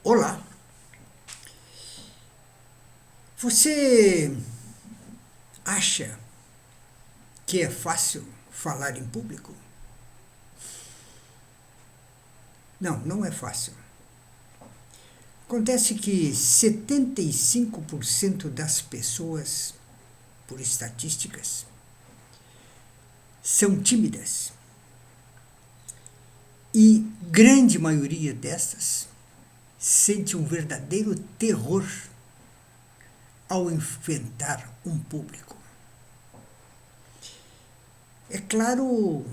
Olá, você acha que é fácil falar em público? Não, não é fácil. Acontece que 75% das pessoas, por estatísticas, são tímidas. E grande maioria destas sente um verdadeiro terror ao enfrentar um público. É claro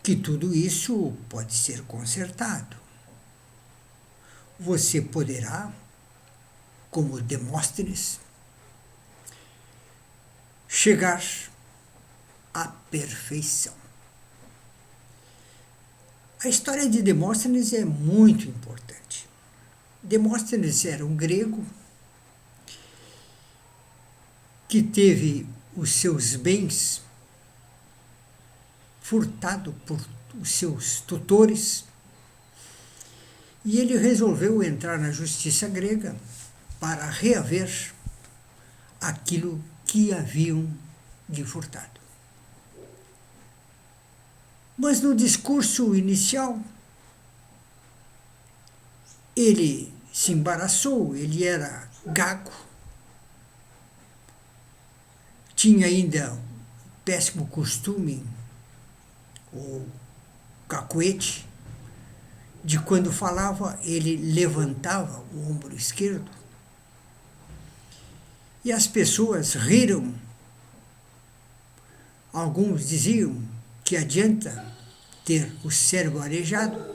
que tudo isso pode ser consertado. Você poderá, como Demóstenes, chegar à perfeição. A história de Demóstenes é muito importante. Demóstenes era um grego que teve os seus bens furtados por os seus tutores e ele resolveu entrar na justiça grega para reaver aquilo que haviam lhe furtado. Mas no discurso inicial, ele se embaraçou, ele era gago, tinha ainda o péssimo costume, ou cacuete, de quando falava, ele levantava o ombro esquerdo. E as pessoas riram. Alguns diziam que adianta ter o cérebro arejado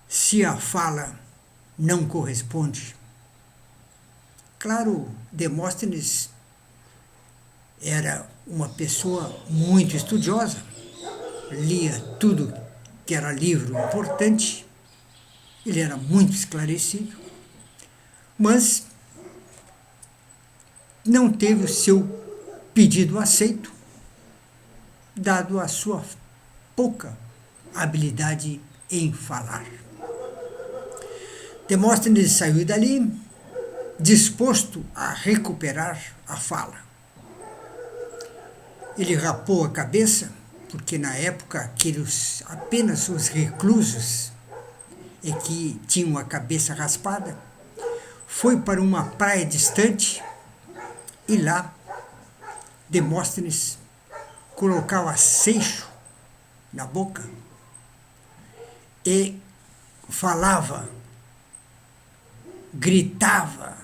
se a fala não corresponde. Claro, Demóstenes era uma pessoa muito estudiosa, lia tudo que era livro importante, ele era muito esclarecido, mas não teve o seu pedido aceito, dado a sua pouca habilidade em falar. Demóstenes saiu dali disposto a recuperar a fala. Ele rapou a cabeça, porque na época apenas os reclusos é que tinham a cabeça raspada, foi para uma praia distante e lá Demóstenes colocava seixo na boca e falava, gritava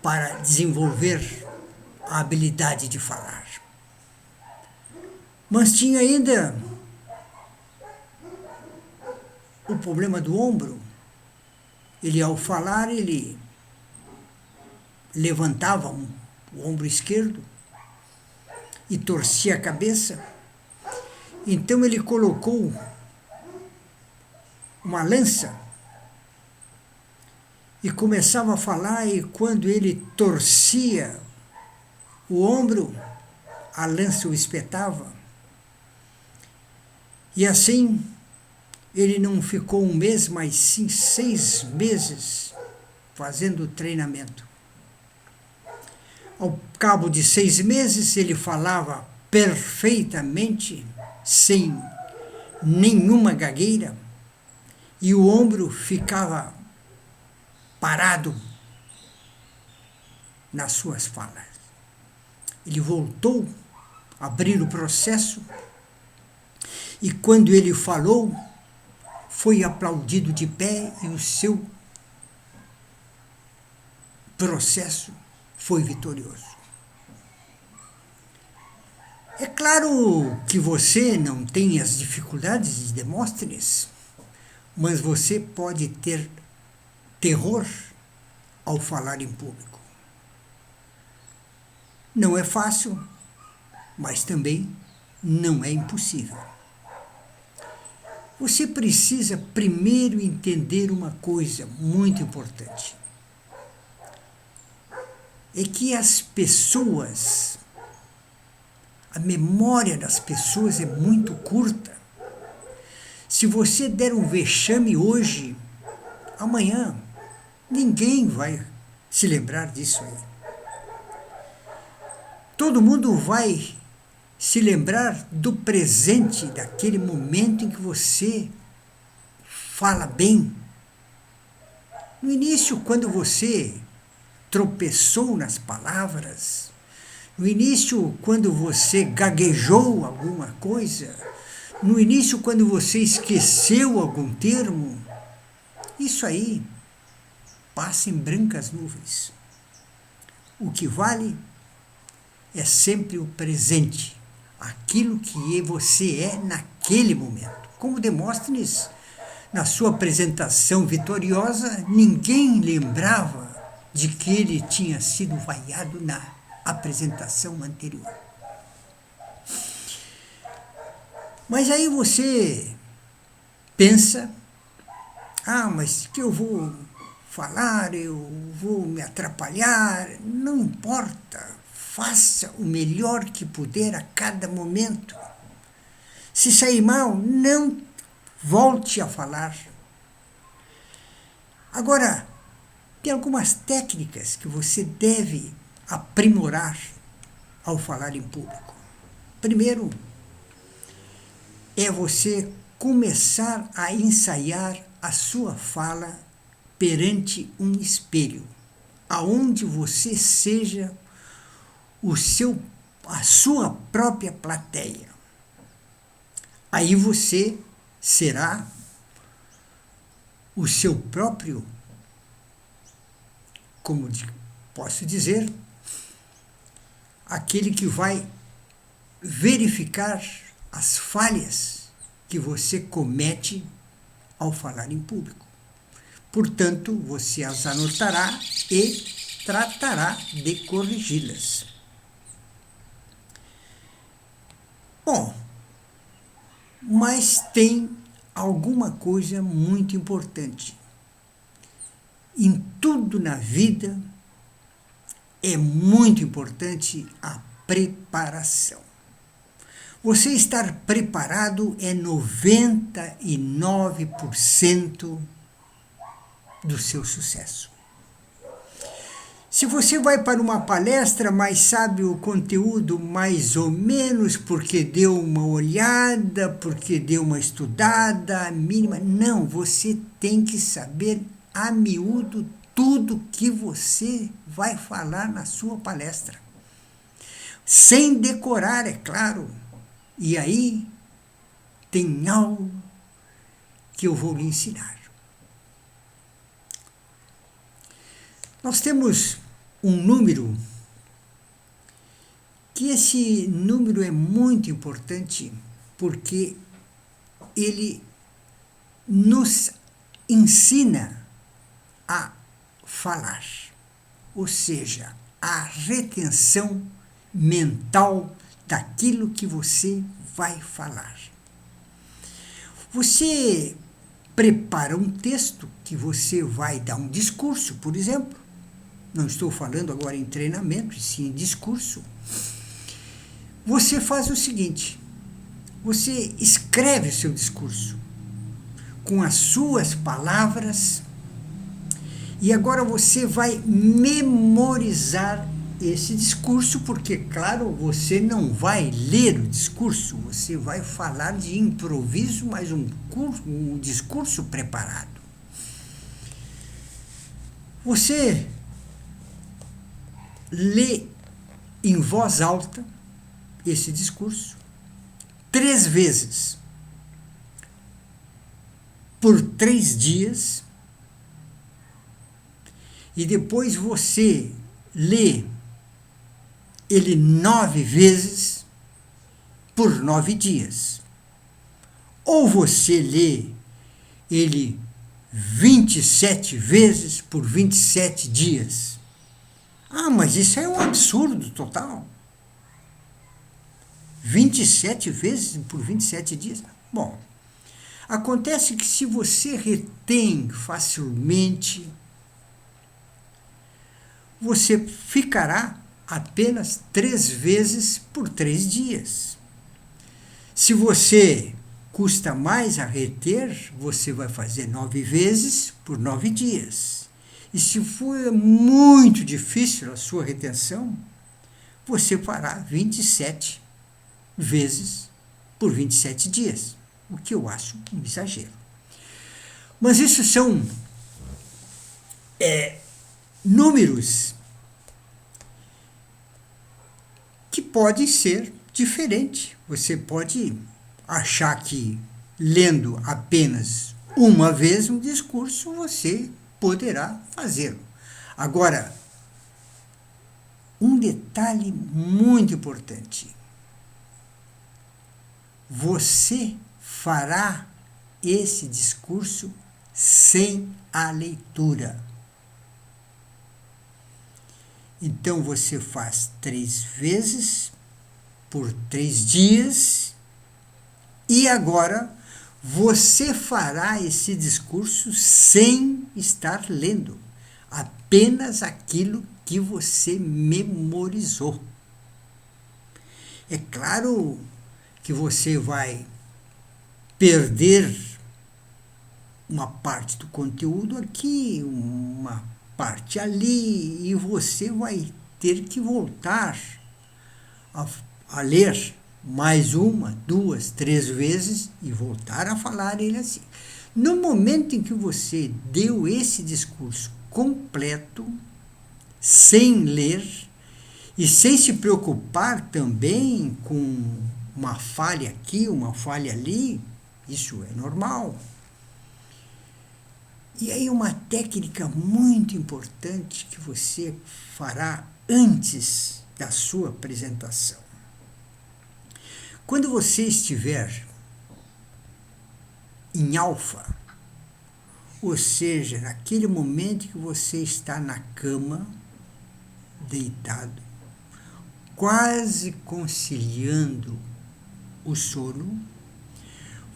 para desenvolver a habilidade de falar. Mas tinha ainda o problema do ombro. Ele, ao falar, ele levantava o ombro esquerdo e torcia a cabeça. Então ele colocou uma lança e começava a falar, e quando ele torcia o ombro, a lança o espetava. E assim, ele não ficou um mês, mas sim 6 meses fazendo treinamento. Ao cabo de 6 meses, ele falava perfeitamente, sem nenhuma gagueira, e o ombro ficava parado nas suas falas. Ele voltou a abrir o processo e quando ele falou, foi aplaudido de pé e o seu processo foi vitorioso. É claro que você não tem as dificuldades de Demóstenes, mas você pode ter terror ao falar em público. Não é fácil, mas também não é impossível. Você precisa primeiro entender uma coisa muito importante. É que as pessoas, a memória das pessoas é muito curta. Se você der um vexame hoje, amanhã ninguém vai se lembrar disso aí. Todo mundo vai se lembrar do presente, daquele momento em que você fala bem. No início, quando você tropeçou nas palavras, no início, quando você gaguejou alguma coisa, no início, quando você esqueceu algum termo, isso aí passa em brancas nuvens. O que vale é sempre o presente, aquilo que você é naquele momento. Como Demóstenes, na sua apresentação vitoriosa, ninguém lembrava de que ele tinha sido vaiado na apresentação anterior. Mas aí você pensa, mas que eu vou falar, eu vou me atrapalhar, não importa, faça o melhor que puder a cada momento. Se sair mal, não volte a falar. Agora, tem algumas técnicas que você deve aprimorar ao falar em público. Primeiro, é você começar a ensaiar a sua fala perante um espelho, aonde você seja a sua própria plateia. Aí você será o seu próprio, como posso dizer, aquele que vai verificar as falhas que você comete ao falar em público. Portanto, você as anotará e tratará de corrigi-las. Bom, mas tem alguma coisa muito importante. Em tudo na vida é muito importante a preparação. Você estar preparado é 99% do seu sucesso. Se você vai para uma palestra, mas sabe o conteúdo mais ou menos, porque deu uma olhada, porque deu uma estudada mínima, não, você tem que saber a miúdo tudo que você vai falar na sua palestra. Sem decorar, é claro. E aí tem algo que eu vou lhe ensinar. Nós temos um número, que esse número é muito importante, porque ele nos ensina a falar, ou seja, a retenção mental daquilo que você vai falar. Você prepara um texto que você vai dar um discurso, por exemplo. Não estou falando agora em treinamento, e sim em discurso. Você faz o seguinte: você escreve o seu discurso com as suas palavras e agora você vai memorizar esse discurso, porque, claro, você não vai ler o discurso, você vai falar de improviso, mas um discurso preparado. Você lê em voz alta esse discurso 3 vezes por 3 dias e depois você lê ele 9 vezes por 9 dias. Ou você lê ele 27 vezes por 27 dias. Mas isso é um absurdo total. 27 vezes por 27 dias? Bom, acontece que se você retém facilmente, você ficará apenas 3 vezes por 3 dias. Se você custa mais a reter, você vai fazer 9 vezes por 9 dias. E se for muito difícil a sua retenção, você fará 27 vezes por 27 dias, o que eu acho um exagero. Mas isso são números que podem ser diferentes. Você pode achar que lendo apenas uma vez um discurso, você poderá fazê-lo. Agora, um detalhe muito importante. Você fará esse discurso sem a leitura. Então você faz 3 vezes por 3 dias e agora você fará esse discurso sem estar lendo, apenas aquilo que você memorizou. É claro que você vai perder uma parte do conteúdo aqui, uma parte ali, e você vai ter que voltar a ler mais 1, 2, 3 vezes e voltar a falar ele assim. No momento em que você deu esse discurso completo, sem ler e sem se preocupar também com uma falha aqui, uma falha ali, isso é normal. E aí uma técnica muito importante que você fará antes da sua apresentação. Quando você estiver em alfa, ou seja, naquele momento que você está na cama, deitado, quase conciliando o sono,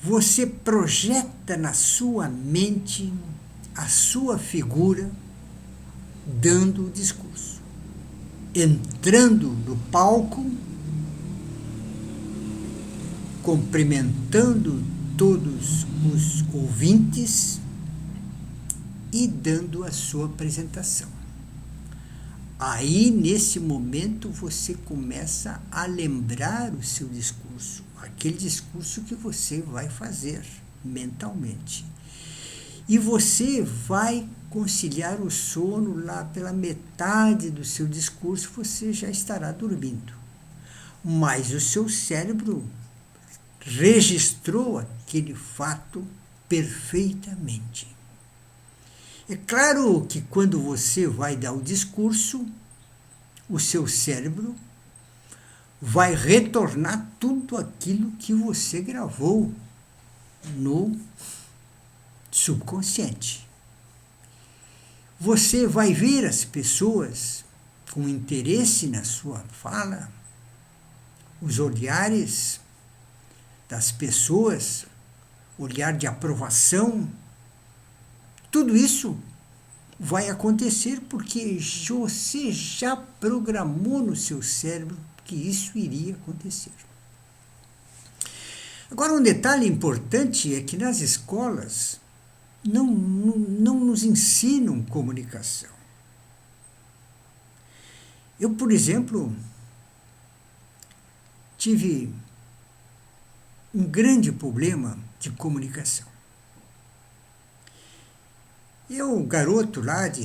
você projeta na sua mente a sua figura dando o discurso, entrando no palco, cumprimentando todos os ouvintes e dando a sua apresentação. Aí, nesse momento, você começa a lembrar o seu discurso, aquele discurso que você vai fazer mentalmente. E você vai conciliar o sono lá pela metade do seu discurso, você já estará dormindo. Mas o seu cérebro registrou aquele fato perfeitamente. É claro que quando você vai dar o discurso, o seu cérebro vai retornar tudo aquilo que você gravou no subconsciente. Você vai ver as pessoas com interesse na sua fala, os olhares das pessoas, olhar de aprovação, tudo isso vai acontecer porque você já programou no seu cérebro que isso iria acontecer. Agora, um detalhe importante é que nas escolas não nos ensinam comunicação. Eu, por exemplo, tive um grande problema de comunicação. Eu, garoto lá de,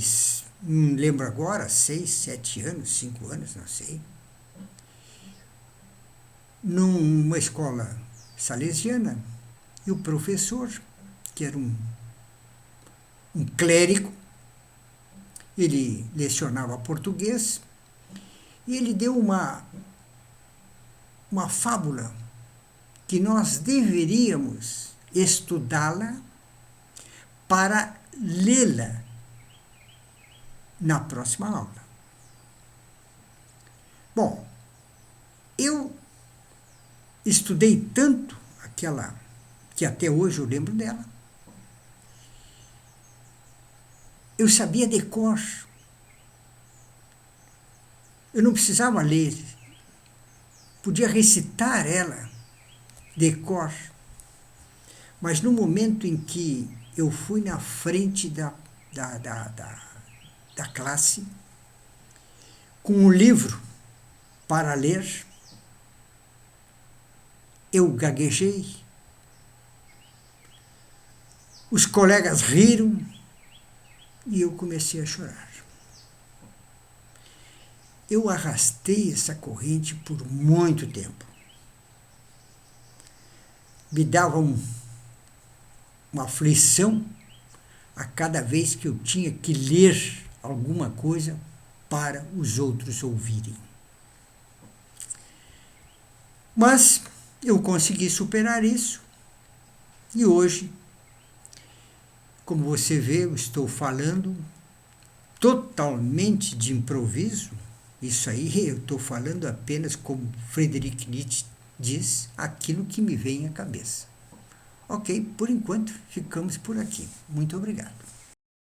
não lembro agora, 6, 7 anos, 5 anos, não sei, numa escola salesiana, e o professor, que era um clérigo, ele lecionava português, e ele deu uma fábula que nós deveríamos estudá-la para lê-la na próxima aula. Bom, eu estudei tanto aquela, que até hoje eu lembro dela. Eu sabia de cor. Eu não precisava ler. Podia recitar ela de cor. Mas no momento em que eu fui na frente da classe, com um livro para ler, eu gaguejei, os colegas riram e eu comecei a chorar. Eu arrastei essa corrente por muito tempo. Me dava uma aflição a cada vez que eu tinha que ler alguma coisa para os outros ouvirem. Mas eu consegui superar isso e hoje, como você vê, eu estou falando totalmente de improviso. Isso aí eu estou falando apenas, como Friedrich Nietzsche diz, aquilo que me vem à cabeça. Ok, por enquanto ficamos por aqui. Muito obrigado.